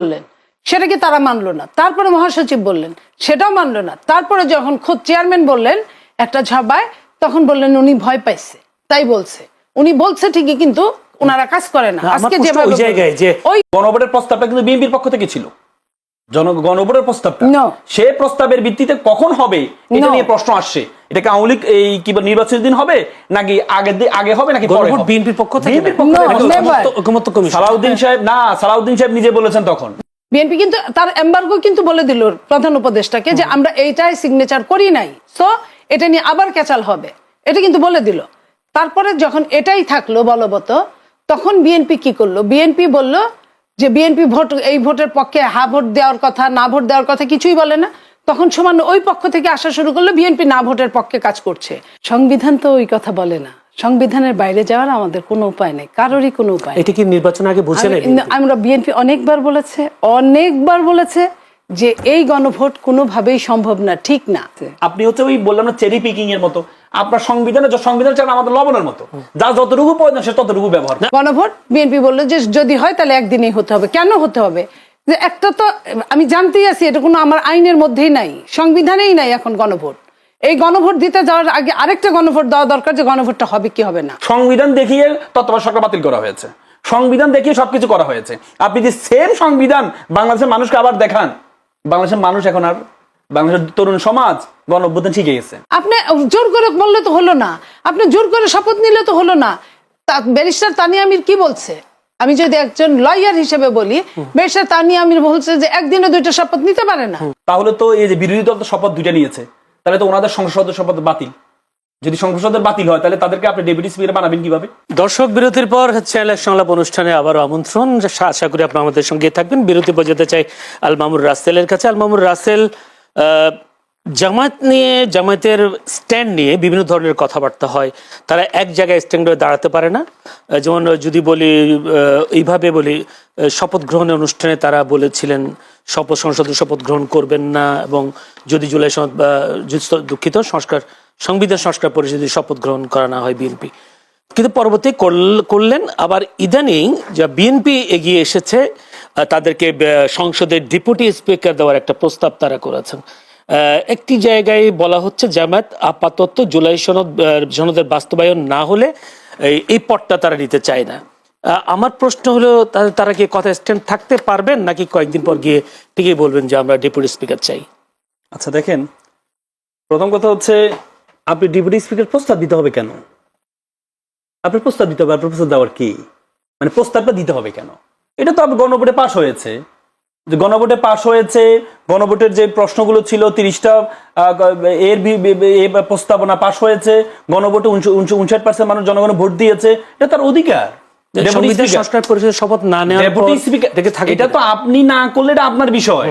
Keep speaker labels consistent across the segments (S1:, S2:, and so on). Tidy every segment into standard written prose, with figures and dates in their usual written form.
S1: বললেন, সেটাকে তারা মানলো না। তারপরে মহাসচিব বললেন, সেটাও মানলো না। তারপরে যখন খোদ চেয়ারম্যান বললেন একটা সভায়, তখন বললেন উনি ভয় পাইছে, তাই বলছে। উনি বলছে ঠিকই, কিন্তু ওনারা কাজ করে না। আজকে যেভাবে
S2: ওই জায়গায় যে গণভোটের প্রস্তাবটা কিন্তু বিএনপির পক্ষ থেকে ছিল, গণভোটের প্রস্তাবটা সে প্রস্তাবের ভিত্তিতে কখন হবে এটা নিয়ে প্রশ্ন আসছে। এটা কি আওয়ামী লীগ এই কি নির্বাচনের দিন হবে, নাকি আগে হবে, নাকি পরে হবে?
S1: বিএনপির পক্ষ থেকে
S2: সালাউদ্দিন সাহেব নিজে বলেছেন তখন।
S1: বিএনপি কিন্তু তার এমবার্গো কিন্তু বলে দিল প্রধান উপদেষ্টাকে যে আমরা এইটাই সিগনেচার করি নাই, সো এটা নিয়ে আবার ক্যাচাল হবে, এটা কিন্তু বলে দিল। তারপরে যখন এটাই থাকলো বলবৎ, তখন বিএনপি কি করলো? বিএনপি বলল যে বিএনপি ভোট, এই ভোটের পক্ষে হা ভোট দেওয়ার কথা, না ভোট দেওয়ার কথা কিছুই বলে না। তখন সামান্য ওই পক্ষ থেকে আসা শুরু করলো বিএনপি না ভোটের পক্ষে কাজ করছে। সংবিধান তো ওই কথা বলে না। সংবিধানের বাইরে যাওয়ার আমাদের কোনো উপায় নেই, কারোরই কোনো উপায়।
S2: এটা কি নির্বাচন আগে বুঝে নেই?
S1: আমরা বিএনপি অনেকবার বলেছে যে এই গণভোট কোনোভাবেই সম্ভব না, ঠিক না।
S2: আপনি হচ্ছে ওই বললাম না চেরি পিকিং এর মতো, আপনার সংবিধান চান আমাদের লবণের মতো, যা যতটুকু প্রয়োজন সে ততটুকু ব্যবহার।
S1: গণভোট বিএনপি বললো যে যদি হয় তাহলে একদিনেই হতে হবে। কেন হতে হবে? যে একটা তো আমি জানতেই আছি এটা কোনো আমার আইনের মধ্যেই নাই, সংবিধানেই নাই এখন গণভোট। এই গণভোট দিতে যাওয়ার আগে আরেকটা গণভোট দেওয়া দরকার, যে গণভোটটা হবে কি হবে না।
S2: সংবিধান দেখিয়ে তত্ত্বাবধায়ক সরকার বাতিল করা হয়েছে, সংবিধান দেখিয়ে সবকিছু করা হয়েছে। আপনি যে সেম সংবিধান বাংলাদেশের মানুষকে আবার দেখান, বাংলাদেশের মানুষ এখন আর, বাংলাদেশের তরুণ সমাজ গণঅভ্যুত্থান শিখে গেছে।
S1: আপনি জোর করে বললে তো হলো না, আপনি জোর করে শপথ নিলে তো হলো না। ব্যারিস্টার তানিয়া আমির কি বলছে? আমি যদি একজন লয়ার হিসেবে বলি, ব্যারিস্টার তানিয়া আমির বলছে যে একদিনে দুইটা শপথ নিতে পারে না।
S2: তাহলে তো এই যে বিরোধী দল তো শপথ দুইটা নিয়েছে, তাহলে তো ওনাদের সংসদের শপথ বাতিল। যদি সংসদের বাতিল হয় তাহলে তাদেরকে আপনি ডেপুটি স্পিকার বানাবেন কিভাবে?
S3: দর্শক, বিরতির পর চ্যানেল সংলাপ অনুষ্ঠানে আবারও আমন্ত্রণ। আশা করি আপনারা আমাদের সঙ্গে থাকবেন। বিরতি পর যেতে চাই আল মামুন রাসেলের কাছে। আল মামুন রাসেল, জামায়াত নিয়ে, জামায়াতের স্ট্যান্ড নিয়ে বিভিন্ন ধরনের কথাবার্তা হয়। তারা এক জায়গায় স্ট্যান্ড হয়ে দাঁড়াতে পারে না। যেমন যদি বলি, এইভাবে বলি, শপথ গ্রহণের অনুষ্ঠানে তারা বলেছিলেন সংসদের শপথ গ্রহণ করবেন না, এবং যদি জুলাই সনদ বা দুঃখিত সংবিধান সংস্কার পরিষদে শপথ গ্রহণ করা না হয় বিএনপি, কিন্তু পরবর্তী করলেন। আবার ইদানিং যা বিএনপি এগিয়ে এসেছে, তাদেরকে সংসদের ডেপুটি স্পিকার দেওয়ার একটা প্রস্তাব তারা করেছেন। একটি জায়গায় বলা হচ্ছে জামায়াত আপাতত জুলাই সনদের বাস্তবায়ন না হলে এই পদটা তারা নিতে চায় না। আমার প্রশ্ন হলো, তারা কি কথা স্ট্যান্ড থাকতে পারবেন, নাকি কয়েকদিন পর গিয়ে ঠিকই বলবেন যে আমরা ডেপুটি স্পিকার চাই?
S2: আচ্ছা দেখেন, প্রথম কথা হচ্ছে আপনি ডেপুটি স্পিকার প্রস্তাব দিতে হবে কেন? আপনার প্রস্তাব দিতে হবে, আপনার প্রস্তাব দেওয়ার কি মানে প্রস্তাবটা দিতে হবে কেন? এটা তো গণভোটে পাশ হয়েছে, যে গণভোটে পাশ হয়েছে, গণভোটের যে প্রশ্নগুলো ছিল 30টা এর প্রস্তাবনা পাশ হয়েছে, গণভোটে 59% মানুষ জনগণ ভোট দিয়েছে, এটা তার অধিকার।
S3: সংস্কার পরিষদের শপথ না নেওয়ার
S2: এটা তো আপনি না করলে এটা আপনার বিষয়,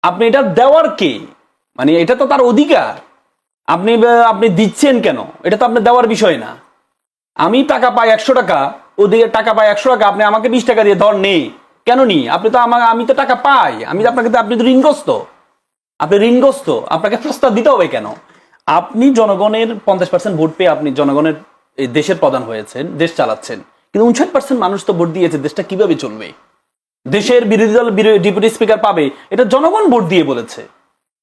S2: আপনি এটা দেওয়ার কে, মানে এটা তো তার অধিকার। আপনি দিচ্ছেন কেন? এটা তো আপনার দেওয়ার বিষয় না। আমি টাকা পাই 100 টাকা, ওদিকে টাকা পাই 100 টাকা, আপনি আমাকে 20 টাকা দিয়ে ধর নেই কেন নি? আপনি তো আমি তো টাকা পাই, আপনি তো ঋণগ্রস্ত, আপনাকে প্রস্তাব দিতে হবে কেন? আপনি জনগণের 50% ভোট পেয়ে আপনি জনগণের দেশের প্রধান হয়েছেন, দেশ চালাচ্ছেন, কিন্তু 59% মানুষ তো ভোট দিয়েছে, দেশটা কিভাবে চলবে? দেশের বিরোধী দল ডেপুটি স্পিকার পাবে, এটা জনগণ ভোট দিয়ে বলেছে।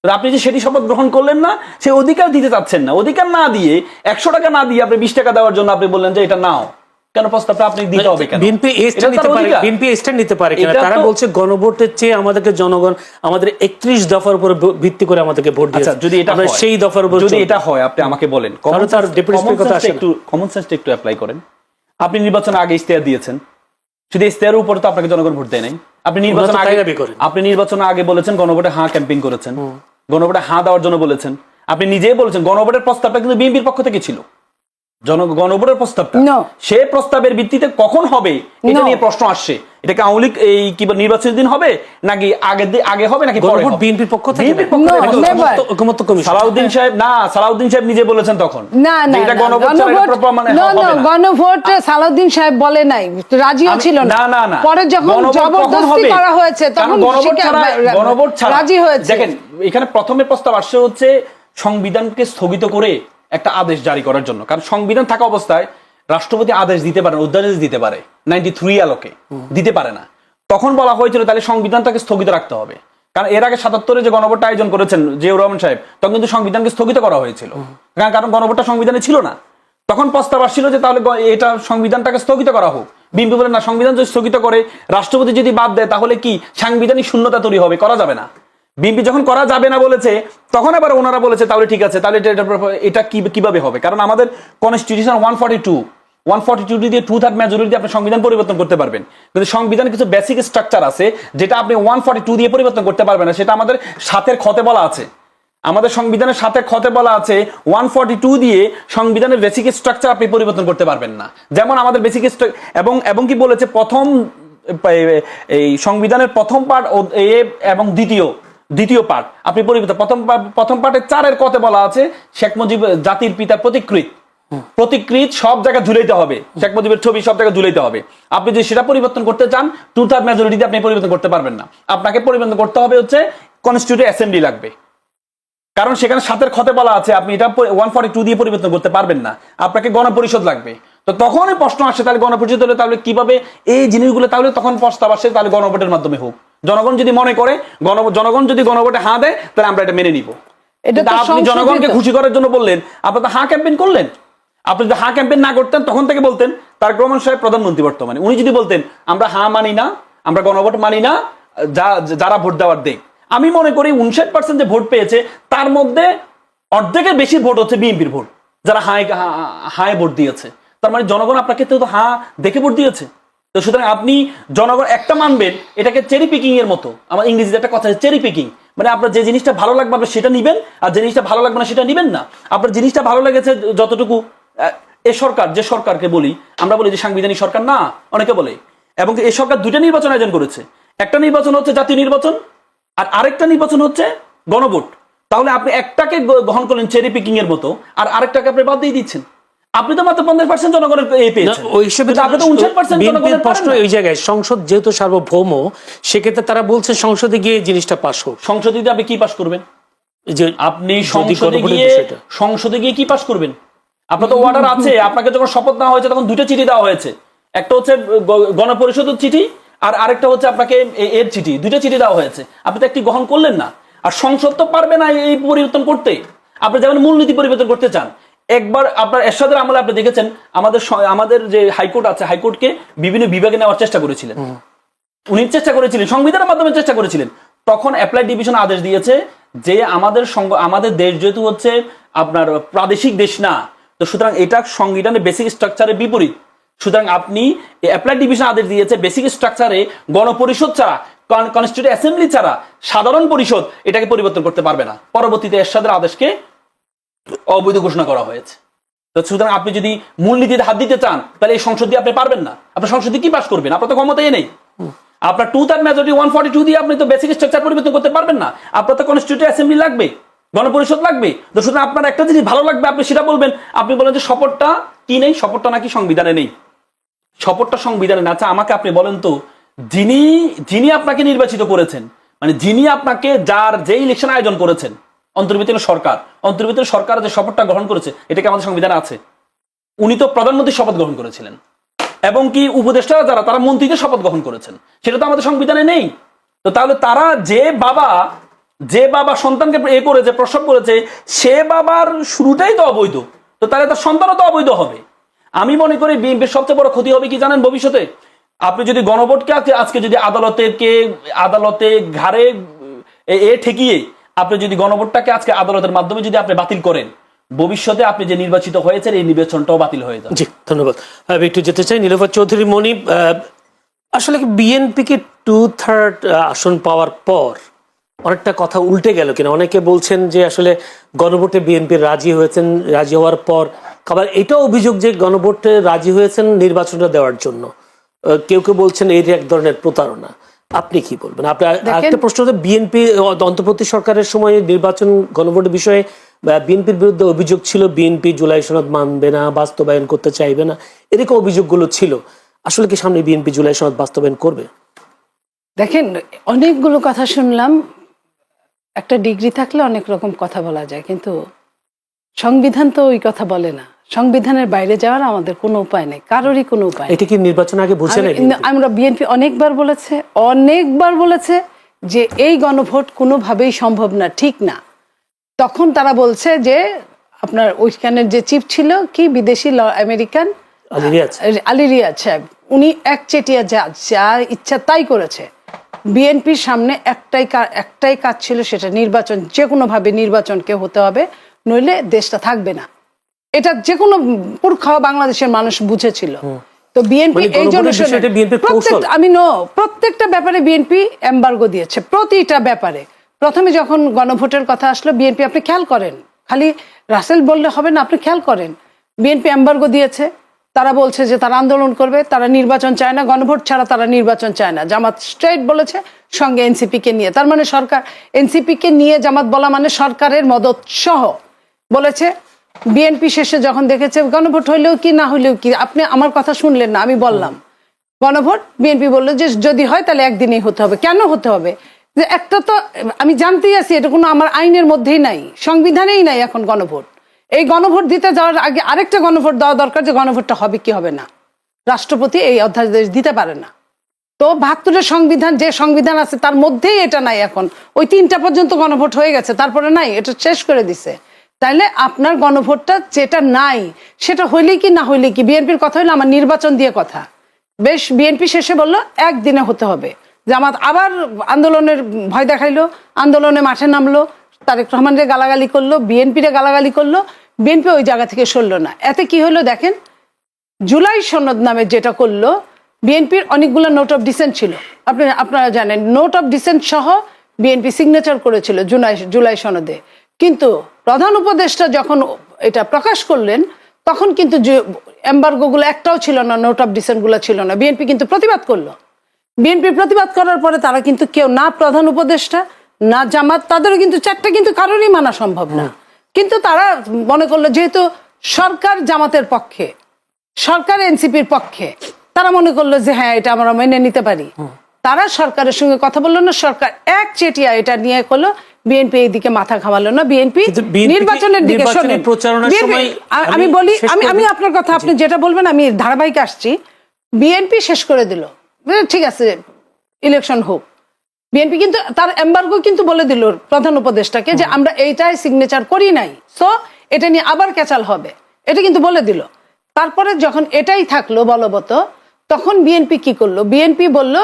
S2: আপনি যে সেটি শপথ গ্রহণ করলেন না, সে অধিকার দিতে চাচ্ছেন না। অধিকার না দিয়ে 100 টাকা না দিয়ে আপনি 20 টাকা দেওয়ার জন্য আপনি বললেন যে এটা নাও, কেন প্রস্তাবটা আপনি দিতে হবে কেন?
S3: বিএনপি স্ট্যান্ড নিতে পারে কিনা? তারা বলছে গণভোটের চেয়ে আমাদেরকে জনগণ আমাদের 31 দফার উপর ভিত্তি করে আমাদেরকে ভোট দিয়েছে।
S2: যদি এটা হয়,
S3: সেই দফার উপর
S2: যদি এটা হয়, আপনি আমাকে বলেন, কমন সেন্সটা একটু অ্যাপ্লাই করেন। আপনি নির্বাচন আগে ইশতেহার দিয়েছেন, শুধু ইশতেহারের উপরে তো আপনাকে জনগণ ভোট দেয় নাই। আপনি নির্বাচন আগে বলেছেন গণভোটে হ্যাঁ ক্যাম্পেইন করেছেন, গণভোটে হ্যাঁ দেওয়ার জন্য বলেছেন। আপনি নিজেই বলেছেন গণভোটের প্রস্তাবটা কিন্তু বিএনপির পক্ষ থেকে ছিল, গণভোটের প্রস্তাবটা। সে প্রস্তাবের ভিত্তিতে কখন হবে এটা নিয়ে প্রশ্ন আসছে। এটা কি আওয়ামী লীগ এই কি নির্বাচনের দিন হবে, নাকি আগে হবে, নাকি পরে হবে?
S3: বিএনপির পক্ষ থেকে
S2: সালাউদ্দিন সাহেব নিজে বলেছেন তখন।
S1: গণভোট সালাউদ্দিন সাহেব বলে নাই, রাজিও ছিল না। পরে যখন জবরদস্তি করা হয়েছে তখন
S2: গণভোট
S1: রাজি হয়েছে।
S2: দেখেন, এখানে প্রথমে প্রস্তাব আসছে হচ্ছে সংবিধানকে স্থগিত করে একটা আদেশ জারি করার জন্য। কারণ সংবিধান থাকা অবস্থায় রাষ্ট্রপতি আদেশ দিতে পারে, অধ্যাদেশ দিতে পারে, 93 আলোকে দিতে পারে না। তখন বলা হয়েছিল তাহলে সংবিধানটাকে স্থগিত রাখতে হবে, কারণ এর আগে ৭৭-এ যে গণভোটটা আয়োজন করেছেন জিয়াউর রহমান সাহেব, তখন কিন্তু সংবিধানকে স্থগিত করা হয়েছিল, কারণ গণভোটটা সংবিধানে ছিল না। তখন প্রস্তাব আসছিল যে তাহলে এটা সংবিধানটাকে স্থগিত করা হোক। বিএনপি বলে না, সংবিধান যদি স্থগিত করে রাষ্ট্রপতি যদি বাদ দেয় তাহলে কি সাংবিধানিক শূন্যতা তৈরি হবে, করা যাবে না। বিএনপি যখন করা যাবে না বলেছে, তখন আবার ওনারা বলেছে তাহলে ঠিক আছে, তাহলে এটা কিভাবে হবে, কারণ আমাদের কনস্টিটিউশন 142 দিয়ে 2/3 মেজরিটি আপনি সংবিধান পরিবর্তন করতে পারবেন, কিন্তু সংবিধানের কিছু বেসিক স্ট্রাকচার আছে যেটা আপনি 142 দিয়ে পরিবর্তন করতে পারবেন না। সেটা আমাদের সাথের খতে বলা আছে, আমাদের সংবিধানের সাথে খতে বলা আছে 142 দিয়ে সংবিধানের বেসিক স্ট্রাকচার আপনি পরিবর্তন করতে পারবেন না। যেমন আমাদের বেসিক এবং কি বলেছে, প্রথম এই সংবিধানের প্রথম পার্ট এবং দ্বিতীয় পার্ট আপনি পরিবর্তন, প্রথম পার্টের 4-এর কতে বলা আছে শেখ মুজিব জাতির পিতা প্রতিকৃত সব জায়গায় ঝুলাইতে হবে, শেখ মুজিবের ছবি সব জায়গায় ঝুলাইতে হবে। আপনি যদি সেটা পরিবর্তন করতে চান 2/3 মেজরিটি আপনি পরিবর্তন করতে পারবেন না, আপনাকে পরিবর্তন করতে হবে হচ্ছে কনস্টিটিউটিভ অ্যাসেম্বলি লাগবে, কারণ সেখানে 7-এর খতে বলা আছে আপনি এটা 142 দিয়ে পরিবর্তন করতে পারবেন না, আপনাকে গণপরিষদ লাগবে। তো তখনই প্রশ্ন আসে তাহলে গণপরিষদ হলে তাহলে কিভাবে এই জিনিসগুলো, তাহলে তখন প্রস্তাব আসে তাহলে গণভোটের মাধ্যমে হোক। জনগণ যদি মনে করে, জনগণ যদি গণভোটে হাঁ দেয় তাহলে আমরা এটা মেনে নিব। আপনি জনগণকে খুশি করার জন্য বললেন, আপনি তো হাঁ ক্যাম্পেইন করলেন। আপনি যদি হাঁ ক্যাম্পেইন না করতেন তখন থেকে বলতেন তারেক রহমান সাহেব প্রধানমন্ত্রী বর্তমানে, উনি যদি বলতেন আমরা হাঁ মানি না, আমরা গণভোট মানি না, যারা ভোট দেওয়ার দেখ। আমি মনে করি 59% যে ভোট পেয়েছে তার মধ্যে অর্ধেকের বেশি ভোট হচ্ছে বিএনপির ভোট, যারা হায় ভোট দিয়েছে। তার মানে জনগণ আপনাকে তো হাঁ দেখে ভোট দিয়েছে। তো সুতরাং আপনি জনগণ একটা মানবেন, এটাকে চেরি পিকিং এর মতো, আমার ইংরেজিতে একটা কথা আছে চেরি পিকিং, মানে আপনার যে জিনিসটা ভালো লাগবে আপনি সেটা নিবেন, আর যে জিনিসটা ভালো লাগবে না সেটা নিবেন না। আপনার জিনিসটা ভালো লেগেছে যতটুকু, এ সরকার যে সরকারকে বলি, আমরা বলি যে সাংবিধানিক সরকার না, অনেকে বলে, এবং এই সরকার 2টা নির্বাচন আয়োজন করেছে, একটা নির্বাচন হচ্ছে জাতীয় নির্বাচন আর আরেকটা নির্বাচন হচ্ছে গণভোট। তাহলে আপনি একটাকে গ্রহণ করলেন চেরি পিকিং এর মতো, আর আরেকটাকে আপনি বাদ দিয়ে দিচ্ছেন। আপনি তো মাত্র 50% জনগণের পেয়েছেন,
S3: ওই হিসেবে আপনি তো 59% জনগণের প্রশ্ন এই জায়গায়, সংসদ যেহেতু সার্বভৌম, সেক্ষেত্রে তারা বলছে সংসদে গিয়ে জিনিসটা পাস হোক।
S2: সংসদে গিয়ে আপনি কি পাস করবেন? যে আপনি সংসদে গিয়ে কি পাস করবেন? আপনার তো অর্ডার আছে, আপনাকে যখন শপথ নেওয়া হয়েছে তখন 2টা চিঠি দেওয়া হয়েছে, একটা হচ্ছে গণপরিষদের চিঠি আর আরেকটা হচ্ছে আপনাকে এর চিঠি, 2টা চিঠি দেওয়া হয়েছে, আপনি তো একটি গ্রহণ করলেন না। আর সংসদ তো পারবে না এই পরিবর্তন করতে, আপনি যেমন মূলনীতি পরিবর্তন করতে চান। একবার আপনার এরশাদের আমলে আপনি দেখেছেন আমাদের যে হাইকোর্ট আছে, হাইকোর্টকে বিভিন্ন বিভাগে নেওয়ার চেষ্টা করেছিলেন, উনি চেষ্টা করেছিলেন, সংবিধানের মাধ্যমে চেষ্টা করেছিলেন। তখন অ্যাপ্লাই ডিভিশন আদেশ দিয়েছে যে আমাদের দেশ যেহেতু হচ্ছে আপনার প্রাদেশিক দেশ না, তো সুতরাং এটা সংবিধানের বেসিক স্ট্রাকচারের বিপরীত। সুতরাং আপনি অ্যাপ্লাই ডিভিশন আদেশ দিয়েছে বেসিক স্ট্রাকচারে গণপরিষদ ছাড়া, কনস্টিটিউয়েন্ট অ্যাসেম্বলি ছাড়া সাধারণ পরিষদ এটাকে পরিবর্তন করতে পারবে না। পরবর্তীতে এরশাদের আদেশকে অবৈধ ঘোষণা করা হয়েছে। তো সুতরাং আপনি যদি মূলনীতিতে হাত দিতে চান তাহলে এই সংসদ দিয়ে আপনি পারবেন না। আপনার সংসদে কি পাস করবেন? আপনার তো ক্ষমতাই নেই। আপনার 2/3 মেজরিটি 142 দিয়ে আপনি তো বেসিক স্ট্রাকচার পরিবর্তন করতে পারবেন না। আপনার তো কনস্টিটিউয়েন্ট অ্যাসেম্বলি লাগবে, গণপরিষদ লাগবে। তো সুতরাং আপনার একটা জিনিস ভালো লাগবে, আপনি সেটা বলবেন। আপনি বলেন যে শপথটা কি নেই, শপথটা নাকি সংবিধানে নেই, শপথটা সংবিধানে না। আচ্ছা আমাকে আপনি বলেন তো, যিনি আপনাকে নির্বাচিত করেছেন, মানে যিনি আপনাকে যে ইলেকশন আয়োজন করেছেন, অন্তর্বর্তীকালীন সরকার যে শপথটা গ্রহণ করেছে, এটা কি আমাদের সংবিধানে আছে? উনি তো প্রধানমন্ত্রীর শপথ গ্রহণ করেছিলেন, এবং কি উপদেষ্টারা যারা তারা মন্ত্রীদের শপথ গ্রহণ করেছেন, সেটা তো আমাদের সংবিধানে নেই। তো তাহলে তারা যে বাবা সন্তানকে করেছে, প্রসব করেছে, সে বাবার শুরুটাই তো অবৈধ, তো তাহলে তার সন্তানও তো অবৈধ হবে। আমি মনে করি বিএনপির সবচেয়ে বড় ক্ষতি হবে কি জানেন ভবিষ্যতে? আপনি যদি গণভোটকে আজকে যদি আদালতে ঘাড়ে ঠেকিয়ে আপনি যদি গণভোটটাকে আজকে আদালতের মাধ্যমে যদি আপনি বাতিল করেন, ভবিষ্যতে আপনি যে নির্বাচিত হয়েছেন এই নির্বাচনটাও বাতিল হয়ে যাবে।
S3: জি, ধন্যবাদ। আমি একটু যেতে চাই নীলোফার চৌধুরী মনি, আসলে কি বিএনপিকে 2/3 আসন পাওয়ার পর অনেকটা কথা উল্টে গেল কিনা? অনেকে বলছেন যে আসলে গণভোটে বিএনপি রাজি হওয়ার পর আবার এটাও অভিযোগ যে গণভোটে রাজি হয়েছেন নির্বাচনটা দেওয়ার জন্য। কেউ বলছেন এই এক ধরনের প্রতারণা। আপনি কি বলবেন? আপনার একটা প্রশ্ন হচ্ছে, বিএনপি অন্তর্বর্তী সরকারের সময় নির্বাচন গণভোটের বিষয়ে বিএনপির বিরুদ্ধে অভিযোগ ছিল, বিএনপি জুলাই সনদ মানবে না, বাস্তবায়ন করতে চাইবে না, এরকম অভিযোগগুলো ছিল। আসলে কি সামনে বিএনপি জুলাই সনদ বাস্তবায়ন করবে?
S1: দেখেন, অনেকগুলো কথা শুনলাম, একটা ডিগ্রি থাকলে অনেক রকম কথা বলা যায়, কিন্তু সংবিধান তো ওই কথা বলে না। সংবিধানের বাইরে যাওয়ার আমাদের কোনো উপায় নেই, কারোরই কোনো উপায় নেই।
S3: এটা কি নির্বাচন আগে বুঝে নেই?
S1: আমরা বিএনপি অনেকবার বলেছে যে এই গণভোট কোনোভাবেই সম্ভব না, ঠিক না। তখন তারা বলছে যে আপনার ওইখানের যে চিফ ছিল কি বিদেশি আমেরিকান আলী রিয়াজ সাহেব, উনি একচেটিয়া যা ইচ্ছা তাই করেছে। বিএনপির সামনে একটাই কাজ ছিল, সেটা নির্বাচন, যে কোনোভাবে নির্বাচনকে হতে হবে, নইলে দেশটা থাকবে না। এটা যে কোনো পুরখা বাংলাদেশের মানুষ বুঝেছিল। তো বিএনপি এই জন্য প্রত্যেকটা ব্যাপারে বিএনপি এমবার্গো দিয়েছে, প্রতিটা ব্যাপারে। প্রথমে যখন গণভোটের কথা আসলো বিএনপি, আপনি খেয়াল করেন, খালি রাসেল বললে হবে না, আপনি খেয়াল করেন বিএনপি এমবার্গো দিয়েছে। তারা বলছে যে তারা আন্দোলন করবে, তারা নির্বাচন চায় না, গণভোট ছাড়া তারা নির্বাচন চায় না। জামাত স্ট্রেট বলেছে, সঙ্গে এনসিপি কে নিয়ে, তার মানে সরকার এনসিপি কে নিয়ে জামাত বলা মানে সরকারের মদত সহ বলেছে। বিএনপি শেষে যখন দেখেছে গণভোট হইলেও কি না হইলেও কি, আপনি আমার কথা শুনলেন না, আমি বললাম গণভোট, বিএনপি বললো যে যদি হয় তাহলে একদিনেই হতে হবে। কেন হতে হবে? যে একটা তো আমি জানতেই আছি এটা কোনো আমার আইনের মধ্যেই নাই, সংবিধানেই নাই এখন গণভোট। এই গণভোট দিতে যাওয়ার আগে আরেকটা গণভোট দেওয়া দরকার, যে গণভোটটা হবে কি হবে না। রাষ্ট্রপতি এই অধ্যাদেশ দিতে পারে না। তো ৭২-এর সংবিধান, যে সংবিধান আছে তার মধ্যেই এটা নাই। এখন ওই ৩টা পর্যন্ত গণভোট হয়ে গেছে, তারপরে নাই, এটা শেষ করে দিছে। তাইলে আপনার গণভোটটা যেটা নাই সেটা হইলে কি না হইলে কি, বিএনপির কথা হইলো আমার নির্বাচন দিয়ে কথা। বেশ, বিএনপি শেষে বললো একদিনে হতে হবে। জামাত আবার আন্দোলনের ভয় দেখাইলো, আন্দোলনে মাঠে নামলো, তারেক রহমানের গালাগালি করলো, বিএনপিরে গালাগালি করলো, বিএনপি ওই জায়গা থেকে সরলো না। এতে কি হলো দেখেন, জুলাই সনদ নামে যেটা করলো, বিএনপির অনেকগুলো নোট অফ ডিসেন্ট ছিল, আপনারা জানেন, নোট অফ ডিসেন্ট সহ বিএনপি সিগনেচার করেছিল জুলাই সনদে। কিন্তু প্রধান উপদেষ্টা যখন এটা প্রকাশ করলেন তখন কিন্তু এমবার্গো গুলো একটাও ছিল না, নোট অফ ডিসেন্ট গুলো ছিল না। বিএনপি কিন্তু প্রতিবাদ করলো। বিএনপি প্রতিবাদ করার পরে তারা কিন্তু কেউ, না প্রধান উপদেষ্টা না জামাত, তাদেরও কিন্তু চারটা কিন্তু কারোরই মানা সম্ভব না। কিন্তু তারা মনে করলো যেহেতু সরকার জামাতের পক্ষে, সরকার এনসিপির পক্ষে, তারা মনে করলো যে হ্যাঁ এটা আমরা মেনে নিতে পারি। তারা সরকারের সঙ্গে কথা বললো না, সরকার একচেটিয়া এটা নিয়ে করলো। বিএনপি এই দিকে মাথা ঘামালো না, বিএনপি নির্বাচনের দিকে। আমি বলি, আমি আপনার কথা, আপনি যেটা বলবেন আমি ধারাবাহিক আসছি। বিএনপি শেষ করে দিল, ঠিক আছে ইলেকশন হোক। বিএনপি কিন্তু তার এমবার্গো কিন্তু বলে দিল প্রধান উপদেষ্টাকে যে আমরা এইটাই সিগনেচার করি নাই, সো এটা নিয়ে আবার ক্যাচাল হবে, এটা কিন্তু বলে দিল। তারপরে যখন এটাই থাকলো বলবৎ, তখন বিএনপি কি করলো? বিএনপি বলল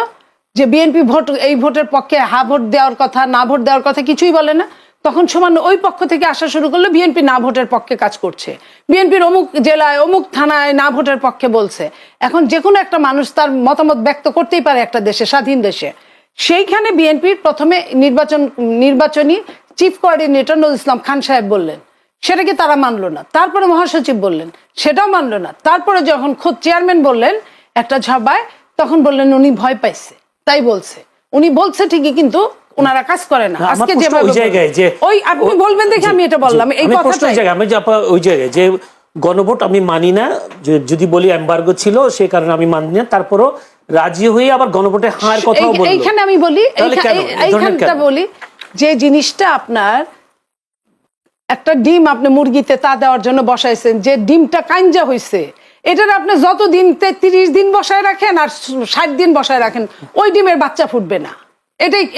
S1: যে বিএনপি ভোট, এই ভোটের পক্ষে হা ভোট দেওয়ার কথা, না ভোট দেওয়ার কথা কিছুই বলে না। তখন সমান ওই পক্ষ থেকে আসা শুরু করলো বিএনপি না ভোটের পক্ষে কাজ করছে, বিএনপির অমুক জেলায় অমুক থানায় না ভোটের পক্ষে বলছে। এখন যে কোনো একটা মানুষ তার মতামত ব্যক্ত করতেই পারে একটা দেশে, স্বাধীন দেশে। সেইখানে বিএনপির প্রথমে নির্বাচনী চিফ কোঅর্ডিনেটর নজরুল ইসলাম খান সাহেব বললেন, সেটাকে তারা মানলো না। তারপরে মহাসচিব বললেন, সেটাও মানলো না। তারপরে যখন খোদ চেয়ারম্যান বললেন একটা সভায়, তখন বললেন উনি ভয় পাইছে, তাই বলছে। উনি বলছে ঠিকই, কিন্তু ওনারা কাজ করে না। আজকে যেভাবে ওই আপনি বলবেন দেখে আমি এটা বললাম, এই কথাটা
S3: আমি ওই জায়গায় যে গণভোট আমি মানি না, যদি বলি এমবার্গো ছিল সে কারণে আমি মানি না, তারপরও রাজি হয়ে আবার গণভোটে হার কথাও বলল।
S1: এইখানে আমি বলি, এইখানটা বলি যে জিনিসটা আপনার একটা ডিম আপনি মুরগিতে তা দেওয়ার জন্য বসাইছেন, যে ডিমটা কাঞ্জা হয়েছে, এটার আপনি যত দিন 30 দিন বসায় রাখেন আর 60 দিন বসায় রাখেন, ওই ডিমের বাচ্চা ফুটবে না।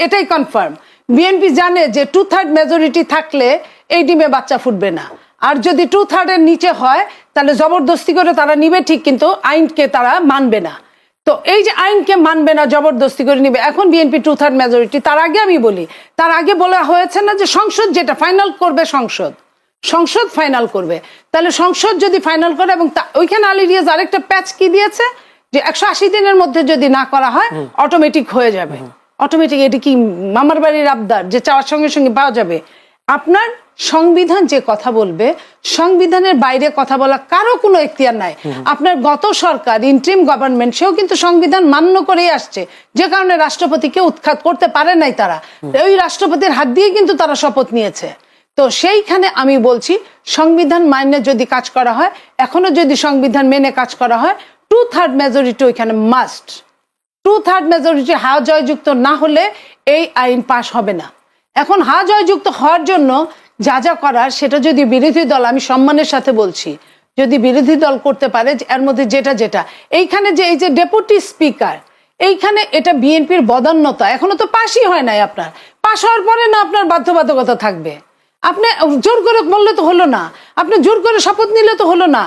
S1: এটাই কনফার্ম। বিএনপি জানে যে 2/3 মেজরিটি থাকলে এই ডিমে বাচ্চা ফুটবে না। আর যদি 2/3 এর নিচে হয় তাহলে জবরদস্তি করে তারা নিবে ঠিক, কিন্তু আইনকে তারা মানবে না। তো এই যে আইনকে মানবে না, জবরদস্তি করে নিবে। এখন বিএনপি 2/3 মেজরিটি, তার আগে আমি বলি, তার আগে বলা হয়েছে না যে সংসদ যেটা ফাইনাল করবে, সংসদ ফাইনাল করবে। তাহলে সংসদ যদি ফাইনাল করে, এবং ওইখানে আলী রিয়াজ আরেকটা প্যাচ কি দিয়েছে যে 180 দিনের মধ্যে যদি না করা হয় অটোমেটিক হয়ে যাবে। অটোমেটিক, এটি কি মামার বাড়ির আবদার যে চাওয়ার সঙ্গে সঙ্গে পাওয়া যাবে? আপনার সংবিধান যে কথা বলবে, সংবিধানের বাইরে কথা বলা কারো কোনো এখতিয়ার নাই। আপনার গত সরকার ইন্টারিম গভর্নমেন্ট, সেও কিন্তু সংবিধান মান্য করেই আসছে, যে কারণে রাষ্ট্রপতিকে উৎখাত করতে পারে নাই তারা। ওই রাষ্ট্রপতির হাত দিয়ে কিন্তু তারা শপথ নিয়েছে। তো সেইখানে আমি বলছি, সংবিধান মাইনে যদি কাজ করা হয়, এখনো যদি সংবিধান মেনে কাজ করা হয়, 2/3 মেজরিটি ওইখানে মাস্ট। 2/3 মেজরিটি হা জয়যুক্ত না হলে এই আইন পাশ হবে না। এখন হা জয়যুক্ত হওয়ার জন্য যা যা করার, সেটা যদি বিরোধী দল, আমি সম্মানের সাথে বলছি, যদি বিরোধী দল করতে পারে যে এর মধ্যে যেটা এইখানে যে এই যে ডেপুটি স্পিকার, এইখানে এটা বিএনপির বদান্যতা। এখনো তো পাশই হয় নাই আপনার, পাশ হওয়ার পরে না আপনার বাধ্যবাধকতা থাকবে। আপনি জোর করে বললে তো হলো না, আপনি জোর করে শপথ নিলে তো হলো না।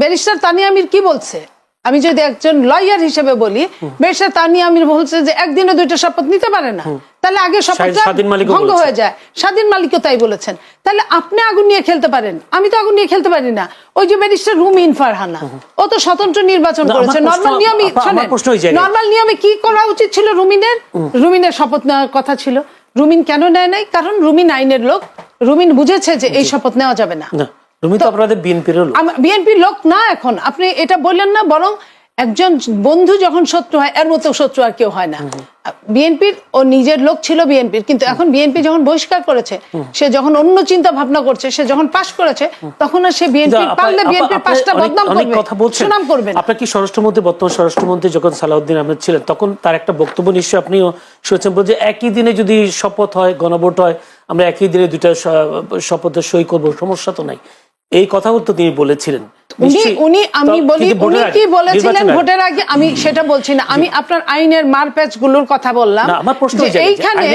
S1: ব্যারিস্টার তানিয়া আমির কি বলছে, আমি যদি একজন লয়ার হিসেবে বলি, ব্যারিস্টার তানিয়া আমির বলছে যে একদিনে 2টা শপথ নিতে পারে না, তাহলে আগে শপথটা ভঙ্গ হয়ে যায়। স্বাধীন মালিকও তাই বলেছেন। তাহলে আপনি আগুন নিয়ে খেলতে পারেন, আমি তো আগুন নিয়ে খেলতে পারি না। ওই যে ব্যারিস্টার রুমিন ফারহানা, ও তো স্বতন্ত্র নির্বাচন করেছে। নর্মাল নিয়মে কি করা উচিত ছিল রুমিনের শপথ নেওয়ার কথা ছিল। রুমিন কেন নেয় নাই? কারণ রুমিন আইনের লোক, রুমিন বুঝেছে যে এই শপথ নেওয়া যাবে না। বিএনপির লোক না। এখন আপনি এটা বললেন না, বরং একজন বন্ধু যখন শত্রু হয় এর মতো শত্রু আর কেউ হয় না। বিএনপির ও নিজের লোক ছিল বিএনপির, কিন্তু এখন বিএনপি যখন বহিষ্কার করেছে, সে যখন অন্য চিন্তা ভাবনা করছে, সে যখন পাশ করেছে, তখন আর সে বিএনপি পারলে বিএনপির পাশটা বদনাম করবে, সুনাম করবে।
S3: আপনার কি স্বরাষ্ট্রমন্ত্রী, বর্তমান স্বরাষ্ট্রমন্ত্রী যখন সালাউদ্দিন আহমেদ ছিলেন, তখন তার একটা বক্তব্য নিশ্চয়ই আপনিও শুনেছেন, যে একই দিনে যদি শপথ হয়, গণভোট হয়, আমরা একই দিনে 2টা শপথের সই করবো, সমস্যা তো নাই। এই কথাও তো তিনি বলেছিলেন।
S1: উনি কি বলেছিলেন ভোটের আগে, আমি সেটা বলছি না। আমি আপনার আইনের মারপ্যাচ গুলোর কথা বললাম।
S3: আমার প্রশ্ন এইখানে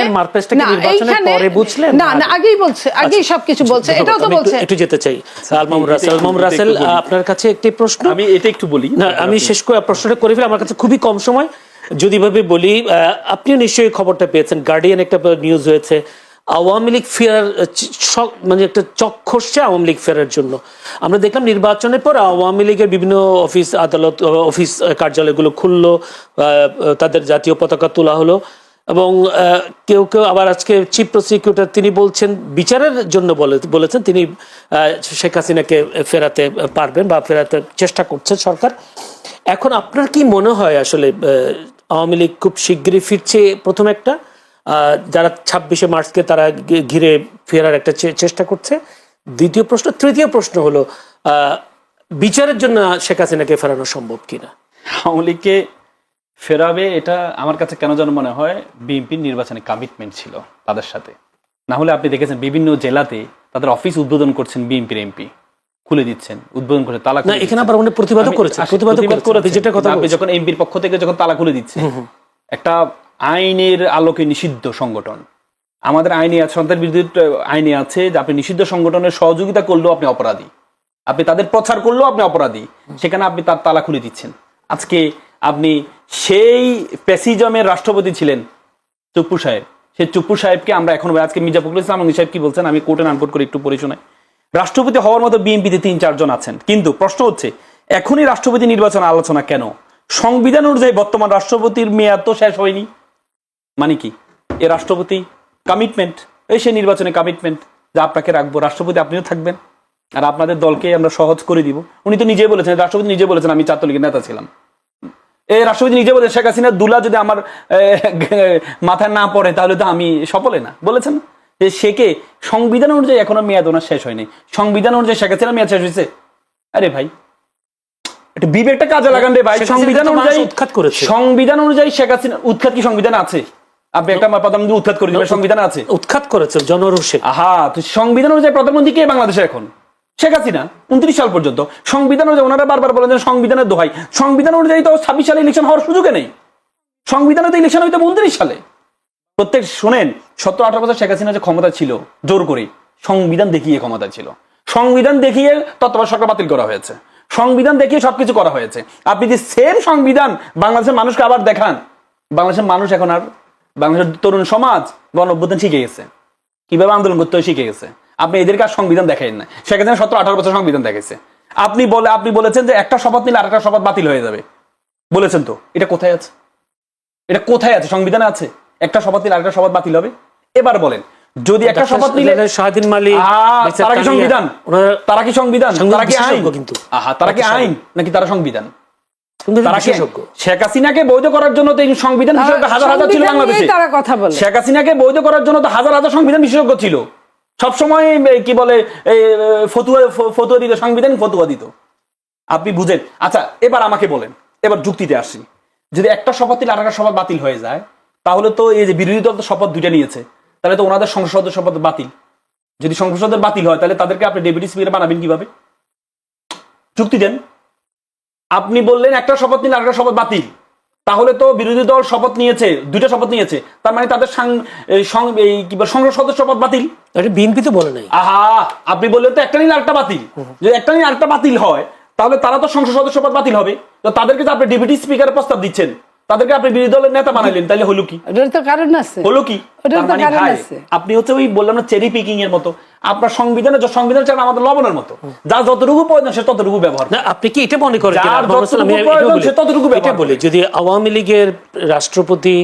S1: আগেই বলছে, আগেই সবকিছু বলছে, এটাও তো বলছে।
S3: একটু যেতে চাই আল-মামুন রাসেল, আপনার কাছে একটি প্রশ্ন,
S2: আমি এটা একটু বলি,
S3: আমি শেষ করে প্রশ্নটা করে ফেলি, আমার কাছে খুবই কম সময়। যদি ভাবে বলি, আপনিও নিশ্চয়ই খবরটা পেয়েছেন, গার্ডিয়ান একটা নিউজ হয়েছে, আওয়ামী লীগ ফেরার মানে একটা চক্ষুষছে আওয়ামী লীগ ফেরার জন্য। আমরা দেখলাম নির্বাচনের পর আওয়ামী লীগের বিভিন্ন অফিস আদালত, অফিস কার্যালয়গুলো খুললো, তাদের জাতীয় পতাকা তোলা হলো, এবং কেউ কেউ আবার আজকে চিফ প্রসিকিউটর তিনি বলছেন, বিচারের জন্য বলেছেন তিনি শেখ হাসিনাকে ফেরাতে পারবেন বা ফেরাতে চেষ্টা করছে সরকার। এখন আপনার কি মনে হয় আসলে আওয়ামী লীগ খুব শিগগিরই ফিরছে? প্রথম একটা, যারা 26শে মার্চকে তারা ঘিরে ফেরার একটা চেষ্টা করছে। দ্বিতীয় প্রশ্ন, তৃতীয় প্রশ্ন হলো, বিচারের জন্য শেখ হাসিনাকে ফেরানো সম্ভব কিনা?
S2: আওয়ামী লীগকে ফেরাবে, এটা আমার কাছে কেন যেন মনে হয় বিএনপির নির্বাচনে কমিটমেন্ট ছিল তাদের সাথে। না হলে আপনি দেখেছেন বিভিন্ন জেলাতে তাদের অফিস উদ্বোধন করছেন, বিএনপির এমপি খুলে দিচ্ছেন, উদ্বোধন করে তালা।
S3: এখানে আবার অনেক প্রতিবাদও করেছে, যেটা কথা
S2: আপনি যখন এমপির পক্ষ থেকে যখন তালা খুলে দিচ্ছে, একটা আইনের আলোকে নিষিদ্ধ সংগঠন, আমাদের আইনে আছে, সন্ত্রাস বিরোধী আইনে আছে যে আপনি নিষিদ্ধ সংগঠনের সহযোগিতা করলেও আপনি অপরাধী, আপনি তাদের প্রচার করলেও আপনি অপরাধী, সেখানে আপনি তার তালা খুলে দিচ্ছেন। আজকে আপনি সেই প্যাসিজমের রাষ্ট্রপতি ছিলেন চুপ্পু সাহেব, সেই চুপ্পু সাহেবকে আমরা এখন, আজকে মির্জা ফখরুল ইসলাম সাহেব কি বলছেন, আমি কোর্টে আনকোট করে একটু পড়ে শোনাই। রাষ্ট্রপতি হওয়ার মতো বিএনপিতে 3-4 জন আছেন, কিন্তু প্রশ্ন হচ্ছে এখনই রাষ্ট্রপতি নির্বাচন আলোচনা কেন? সংবিধান অনুযায়ী বর্তমান রাষ্ট্রপতির মেয়াদ তো শেষ হয়নি। মানে কি এ রাষ্ট্রপতি কমিটমেন্ট, এই সে নির্বাচনে কমিটমেন্ট যে আপনাকে রাখবো, রাষ্ট্রপতি আপনিও থাকবেন, আর আপনাদের দলকে আমরা সহজ করে দিব। উনি তো নিজে বলেছেন, রাষ্ট্রপতি নিজে বলেছেন আমি ছাত্রলীগের নেতা ছিলাম। এই রাষ্ট্রপতি নিজে বলেছেন শেখ হাসিনার দুলা যদি আমার মাথায় না পড়ে তাহলে তো আমি সফলে না, বলেছেন যে সেকে সংবিধান অনুযায়ী এখনো মেয়াদ ওনার শেষ হয়নি। সংবিধান অনুযায়ী শেখ হাসিনার মেয়াদ শেষ হয়েছে? আরে ভাই, একটা বিবেকটা কাজে লাগান রে ভাই। সংবিধান অনুযায়ী উৎখাত করেছে, সংবিধান অনুযায়ী শেখ হাসিনা উৎখাত কি সংবিধান আছে? আপনি একটা প্রধানমন্ত্রী উৎখাত করে দিবেন, সংবিধান আছে? উৎখাত করেছে জনরোষে। তো সংবিধান অনুযায়ী প্রধানমন্ত্রী কে বাংলাদেশে এখন? শেখ হাসিনা 29 সাল পর্যন্ত। সংবিধান অনুযায়ী ওনারা বারবার বলেন যে সংবিধানের দোহাই, সংবিধান অনুযায়ী তো 26 সালে ইলেকশন হওয়ার সুযোগে নেই। সংবিধানে তো ইলেকশন হইতো 29 সালে। প্রত্যেক শোনেন, 17-18 বছর শেখ হাসিনা যে ক্ষমতা ছিল জোর করে, সংবিধান দেখিয়ে ক্ষমতা ছিল, সংবিধান দেখিয়ে তত্ত্বাবধায়ক সরকার বাতিল করা হয়েছে, সংবিধান দেখিয়ে সবকিছু করা হয়েছে। আপনি যে সেম সংবিধান বাংলাদেশের মানুষকে আবার দেখান, বাংলাদেশের মানুষ এখন আর, বাংলাদেশের তরুণ সমাজ গণ-অভ্যুত্থান শিখে গেছে, কিভাবে আন্দোলন করতে হয় শিখে গেছে। আপনি এদেরকে আর সংবিধান দেখাই না। শেখ হাসিনা 17-18 বছর সংবিধান দেখেছে। আপনি বলেছেন যে একটা শপথ নিলে আরেকটা শপথ বাতিল হয়ে যাবে, বলেছেন তো, এটা কোথায় আছে? এটা কোথায় আছে? সংবিধানে আছে একটা শপথ নিলে আরেকটা শপথ বাতিল হবে? এবার বলেন, যদি একটা শপথ নিলে স্বাধীন মালিক, তারা কি সংবিধান? তারা কি সংবিধান? তারা কি আইন? কিন্তু তারা কি আইন নাকি তারা সংবিধান? শেখ হাসিনাকে বৈধ করার জন্য তো এই সংবিধান বিশেষজ্ঞ হাজার হাজার ছিল বাংলাদেশে। শেখ হাসিনাকে বৈধ করার জন্য তো হাজার হাজার সংবিধান বিশেষজ্ঞ ছিল, সবসময় কি বলে ফতুয়া দিত, সংবিধান ফতুয়া দিত। আপনি বুঝেন? আচ্ছা, এবার আমাকে বলেন, এবার যুক্তিতে আসি, যদি একটা শপথ নিলে আরেকটা শপথ বাতিল হয়ে যায়, তাহলে তো এই যে বিরোধী দল তো শপথ 2টা নিয়েছে, তাহলে তো ওনাদের সংসদের শপথ বাতিল। যদি সংসদের বাতিল হয় তাহলে তাদেরকে আপনি ডেপুটি স্পিকার বানাবেন কিভাবে? যুক্তি দেন। আপনি বললেন একটা শপথ নিলে আরেকটা শপথ বাতিল, তাহলে তো বিরোধী দল শপথ নিয়েছে, দুইটা শপথ নিয়েছে, তার মানে তাদের সংসদ সদস্য পদ বাতিল।
S3: বিএনপি তো বলে নাই।
S2: আহা, আপনি বললেন তো একটা নিলে আরেকটা বাতিল, যদি একটা নিলে আরেকটা বাতিল হয় তাহলে তারা তো সংসদ সদস্য পদ বাতিল হবে। তো তাদেরকে তো আপনি ডেপুটি স্পিকারের প্রস্তাব দিচ্ছেন, তাদেরকে আপনি বিরোধী দলের নেতা বানাইলেন, তাহলে হলো কি?
S1: ওটার তো কারণ আছে,
S2: হলো কি?
S1: ওটার তো
S2: তার মানে
S1: কারণ
S2: ভাই,
S1: আছে।
S2: আপনি হচ্ছে ওই বললাম না চেরি পিকিং এর মতো, আপনার সংবিধান চান আমাদের লবণের মতো, যা যতটুকু প্রয়োজন সে ততটুকু ব্যবহার
S3: না, আপনি কি এটা মনে করেন?
S2: যার যতটুকু প্রয়োজন সে ততটুকু
S3: এটা
S2: ব্যবহার
S3: বলি, যদি আওয়ামী লীগের রাষ্ট্রপতি,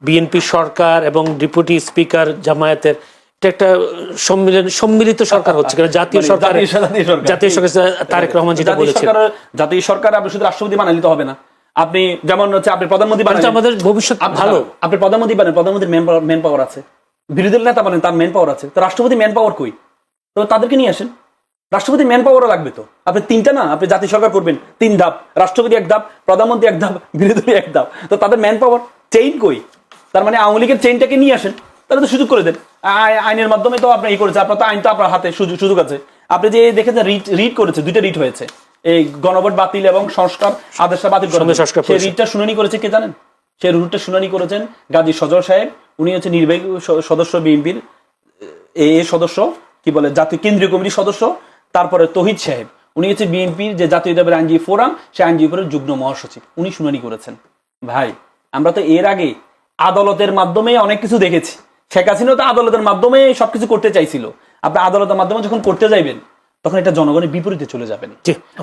S3: বিএনপি সরকার এবং ডেপুটি স্পিকার জামায়াতের এটা একটা সম্মিলিত সরকার হচ্ছে, কারণ জাতীয় সরকার তারেক রহমান যেটা বলেছেন,
S2: জাতীয় সরকার আপনি শুধু রাষ্ট্রপতি বানাইলে তো হবে না। আপনি যেমন হচ্ছে আপনি প্রধানমন্ত্রী বানান,
S3: আমাদের ভবিষ্যৎ ভালো,
S2: আপনি প্রধানমন্ত্রী বানেন, প্রধানমন্ত্রীর ম্যান পাওয়ার আছে, বিরোধী দল নেতা বানেন, তার ম্যান পাওয়ার আছে, তো রাষ্ট্রপতি ম্যান পাওয়ার কই? তো তাদেরকে নিয়ে আসেন, রাষ্ট্রপতি ম্যান পাওয়ারও লাগবে তো। আপনি তিনটা না, আপনি জাতীয় সরকার করবেন 3 ধাপ, রাষ্ট্রপতি 1 ধাপ, প্রধানমন্ত্রী 1 ধাপ, বিরোধী দল 1 ধাপ, তো তাদের ম্যান পাওয়ার চেইন কই? তার মানে আওয়ামী লীগের চেইনটাকে নিয়ে আসেন, তাহলে তো সুযোগ করে দেন। আইনের মাধ্যমে তো আপনি এই করেছে, আপনার তো আইন তো আপনার হাতে সুযোগ আছে। আপনি যে দেখেছেন রিট করেছে, 2টা রিট হয়েছে, এই গণভোট বাতিল এবং সংস্কার আদেশটা বাতিল করেছে, সেই রিটটা শুনানি করেছে কে জানেন? সেই রুটটা শুনানি করেছেন গাজী সজল সাহেব, উনি হচ্ছে নির্বাহী সদস্য বিএনপির সদস্য, কি বলে জাতীয় কেন্দ্রীয় কমিটির সদস্য। তারপরে তহিদ সাহেব, উনি হচ্ছে বিএনপির যে জাতীয় আইনজীবী ফোরাম, সেই আইনজীবী ফোরামের যুগ্ম মহাসচিব, উনি শুনানি করেছেন। ভাই, আমরা তো এর আগে আদালতের মাধ্যমে অনেক কিছু দেখেছি। শেখ হাসিনা তো আদালতের মাধ্যমে সবকিছু করতে চাইছিল। আপনি আদালতের মাধ্যমে যখন করতে যাইবেন, তখন এটা জনগণের বিপরীতে চলে যাবেন।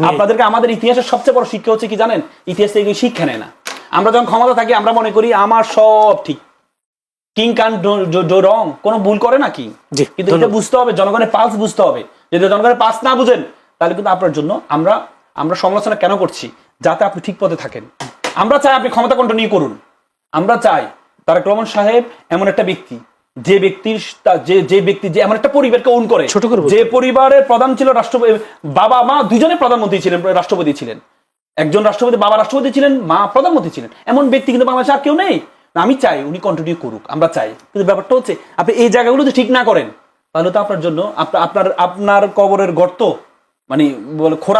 S2: আপনাদেরকে আমাদের ইতিহাসের সবচেয়ে বড় শিক্ষা হচ্ছে কি জানেন? ইতিহাস থেকে শিক্ষা নেয় না। আমরা যখন ক্ষমতা থাকি আমরা মনে করি আমার সব ঠিক, কিং কান ডো রং, কোনো ভুল করে না কিং। কিন্তু এটা বুঝতে হবে, জনগণের পালস বুঝতে হবে। যদি জনগণের পালস না বুঝেন, তাহলে কিন্তু আপনার জন্য আমরা সমালোচনা কেন করছি? যাতে আপনি ঠিক পথে থাকেন। আমরা চাই আপনি ক্ষমতা কন্টিনিউ করুন। আমরা চাই তারেক রহমান সাহেব এমন একটা ব্যক্তি, যে ব্যক্তি যে এমন একটা পরিবারকে ওন করে, যে পরিবারের প্রধান ছিল রাষ্ট্রপতি, বাবা মা দুজনে প্রধানমন্ত্রী ছিলেন, রাষ্ট্রপতি ছিলেন। একজন রাষ্ট্রপতি, বাবা রাষ্ট্রপতি ছিলেন, মা প্রধানমন্ত্রী ছিলেন। এমন ব্যক্তি কিন্তু বাংলাদেশে আর কেউ নেই। আমি চাই উনি কন্টিনিউ করুক, আমরা চাই। কিন্তু ব্যাপারটা হচ্ছে আপনি এই জায়গাগুলো যদি ঠিক না করেন, তাহলে তো আপনার জন্য আপনার কবরের গর্ত মানে খোঁড়া